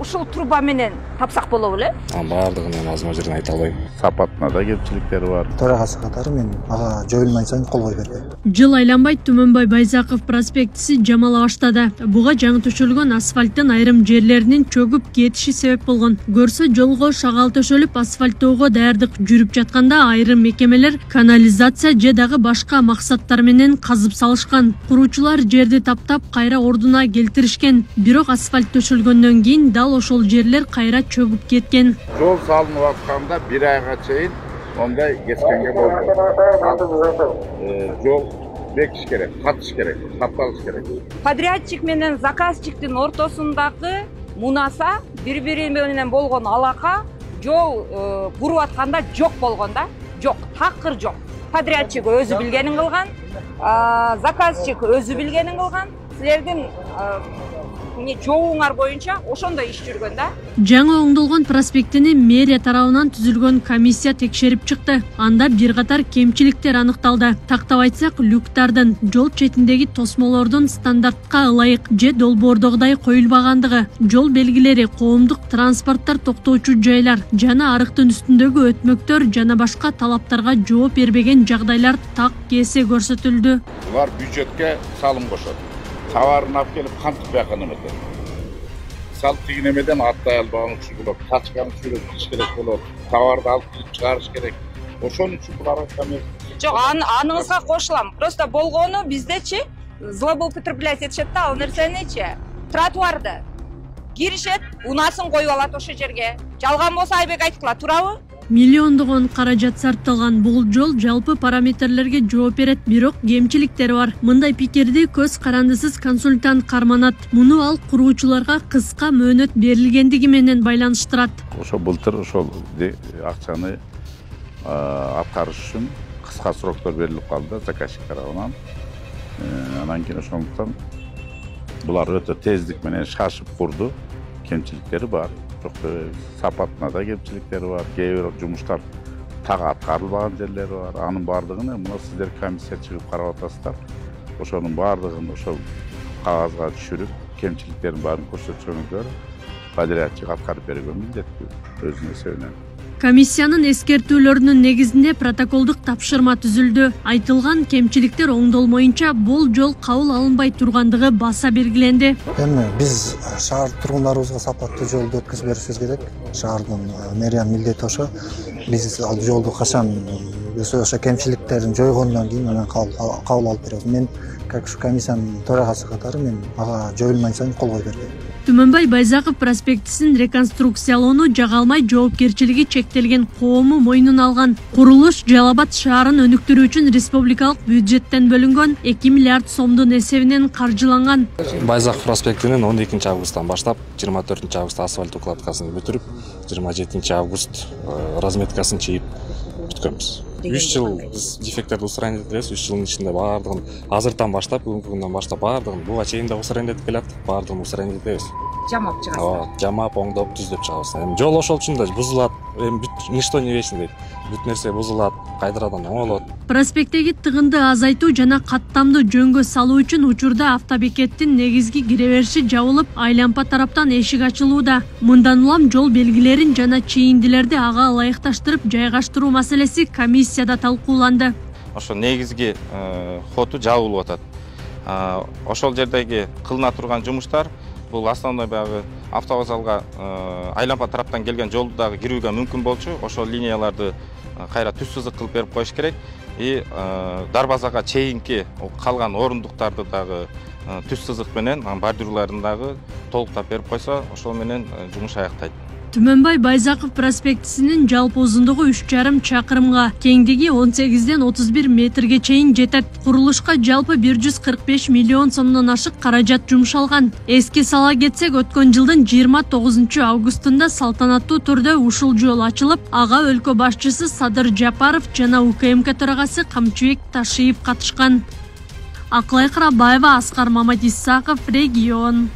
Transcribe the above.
ушул труба менен тапсак боло беле? Баардыгын мен азма жерин айта албайм. Сапатына да кемчиликтери бар. Төрагасы катары мен ага жоюлмай соң кол койуп берди. Жыл айланбай Түмөнбай Байзаков проспектиси жамала баштады. Буга жаңы төшөлгөн асфальттын айрым жерлеринин чөгүп кетиши себеп болгон. Көрсө жолго шагал төшөлүп асфальттоого даярдык жүрүп жатканда айрым мекемелер канализация же дагы башка максаттар менен казып салышкан. Куруучулар жерди таптап кайра ордуна келтиришкен. Бирок асфальт төшөлгөндөн кийин дал ошол жерлер кайра чөгүп кеткен. Жол салынып атканда 1 айга чейин ондай кеткенге болду. Жол бекиш керек, катыш керек, тапталыш керек. Подрядчик менен заказчиктин ортосундагы мунаса бири-бири менен болгон алака жол буруп атканда жок болгон да. Жок, такыр жок. Подрядчик өзү билгенин кылган, заказчик өзү билгенин кылган. Силердин жоуңар боюнча ошондой иш жүргөн да. Жаңы оңдолгон проспектини мэрия тарабынан түзүлгөн комиссия текшерип чыкты. Анда бир катар кемчиликтер аныкталды. Тактап айтсак, люктардын, жол четиндеги тосмолордун стандартка ылайык же долбоордогудай коюлбагандыгы, жол белгилери, коомдук транспорттор токтоочу жайлар жана арыктын үстүндөгү өтмөктөр жана башка талаптарга жооп бербеген жагдайлар так кесе көрсөтүлдү. Булар бюджетке салым кошот. Товарын алып келип кантип бияка неметет. Салып тигинемеден аттай албаган үчүн болот. Тачканы сүрөтүш керек болот. Товарды алып келип чыгарыш керек. Ошон үчүн булар айтам. Жок, аныңызга кошулам. Просто болгону биздечи злоупотреблять этишет да, ал нерсеничи. Тротуарды киришет, унасын коюп алат ошо жерге. Жалган болсо Айбек айткыла, туурабы? Миллиондогон каражат сарпталган бул жол жалпы параметрлерге жооп берет, бирок кемчиликтери бар. Мындай пикирди көз карандысыз консультант карманат. Муну ал куруучуларга кыска мөөнөт берилгендиги менен байланыштырат. Ошо былтыр ошол акчаны аткарыш үчүн кыска сроктор берилип калды заказчик тарабынан. Анан кийин ошондуктан булар өтө тездик менен шашып курду. Кемчиликтери бар. Сапатына да кемчиликтери бар. Кээ бир жумуштар так аткарылбаган жерлери бар. Анын баардыгын мына сиздер комиссия чыгып карап атасыздар. Ошонун баардыгын ошол кагазга түшүрүп, кемчиликтерин баарын көрсөтсөңүздөр, подрядчик аткарып берген милдеттүү өзүнүн эсебинен. Комиссиянын эскертүүлөрүнүн негизинде протоколдук тапшырма түзүлдү. Айтылган кемчиликтер оңдолмоюнча бул жол кабыл алынбай тургандыгы баса белгиленди. Эми биз шаар тургундарыбызга сапаттуу жолду өткөзүп беришибиз керек. Шаардын мэриянын милдети ошо. Биз ал жолду качан ошо кемчиликтерин жойгондон кийин анан кабыл алып беребиз. Мен как комиссиянын төрагасы катары мен ага жоюлмай соң кол койуп бердим. Түмөнбай Байзаков проспектисин реконструкциялоону жага алмай жоопкерчилиги чектелген коому мойнуна алган. Курулуш Жалал Абад шаарын өнүктүрүү үчүн республикалык бюджеттен бөлүнгөн 2 миллиард сомдун эсебинен каржыланган. Байзаков проспектинин 12 августтан баштап 24 август асфальт укладкасын бүтүрүп, 27 август разметкасын чийип бүткөнбүз. 3 жыл биз дефекттерди устранить этебиз. 3 жылдын ичинде баардыгын азыртан баштап, бүгүнкү күндөн баштап баардыгын буга чейин да устранить этип келаттык, баардыгын устранить этебиз. Жамап чыгасыздар. Жамап, оңдоп, түздөп чыгабыз. Эми жол ошол үчүн да бузулат, ничто не вечный дейт. Бүт нерсе бузулат, кайрадан оңолот. Проспекттеги тыгынды азайтуу жана каттамды жөнгө салуу үчүн учурда автобекеттин негизги кире бериши жабылып, айлампа тараптан эшик ачылууда. Мындан улам жол белгилерин жана чейиндилерди ага ылайыкташтырып жайгаштыруу маселеси комиссияда талкууланды. Ошо негизги хоту жабылып атат. Ошол жердеги кылына турган жумуштар бул основной баягы автовокзалга айлампа тараптан келген жолду дагы кирүүгө мүмкүн болчу. Ошол линияларды кайра түз сызык кылып берип коюш керек. Дарбазага чейинки калган орундуктарды дагы түз сызык менен бордюрларын дагы толуктап берип койсо, ошол менен жумуш аяктайт. Түмөнбай Байзаков проспектисинин жалпы узундугу 3,5 чакырымга, кеңдиги 18ден 31 метрге чейин жетет. Курулушка жалпы 145 миллион сомдон ашык каражат жумшалган. Эске сала кетсек, өткөн жылдын 29 августунда салтанаттуу түрдө ушул жол ачылып, ага өлкө башчысы Садыр Жапаров жана УКМК төрагасы Камчыбек Ташиев катышкан. Акылай Карабаева, Аскар Мамадисаков, Регион.